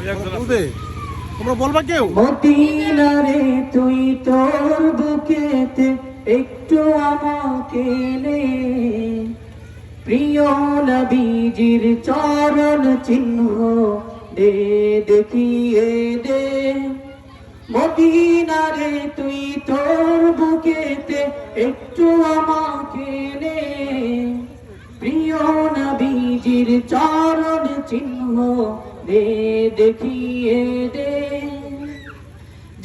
তোমরা বলবা কেউ মদিনা রে তুই তোর বুকেতে একটু আমাকে নে, প্রিয় নবীজির চরণ চিহ্ন দে দেখিয়ে দে। মদিনা রে তুই তোর বুকেতে একটু আমাকে নে, প্রিয় নবীজির চরণ চিহ্ন দে দেখিয়ে দে।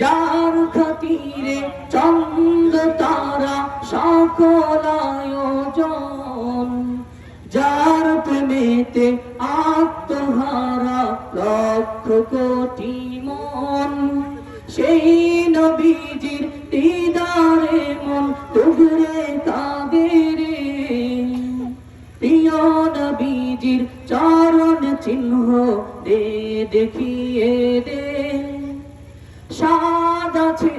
যার খাতিরে চন্দ্র তারা সকল আয়োজন, যার প্রেমেতে আত্মহারা লক্ষ কোটি মন, সেই নবীজির দিদারে মন টুকরে কাঁদে রে। প্রিয় নবীজির চরণ চিহ্ন দে দেখিয়ে দে। সাদ আছে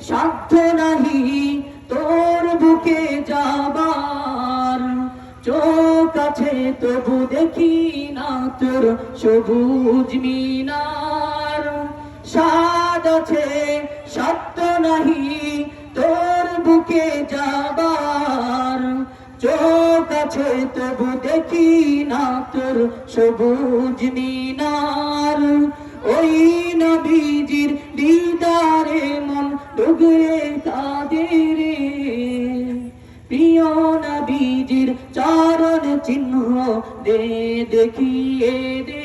সাধ্য নাহি তোর বুকে যাবার, চোখ আছে তবু দেখি না তোর সবুজ মিনার। সাদ আছে সাধ্য নাহি তোর বুকে যাবার, চোখ আছে তবু দেখি না তোর সবুজ মিনার। ওই নবীজির দিদারে মন ডুগরে কাঁদে রে। প্রিয় নবীজির চরণ চিহ্ন দে দেখিয়ে দে।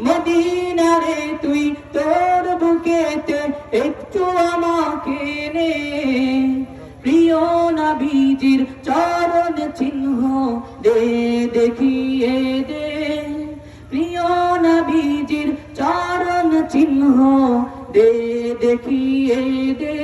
মদিনা রে তুই তোর বুকেতে একটু আমাকে নে, প্রিয় নবীজির চরণ চিহ্ন দে দেখিয়ে দে। প্রিয় নবীজির চরণ চিহ্ন দে দেখিয়ে দে।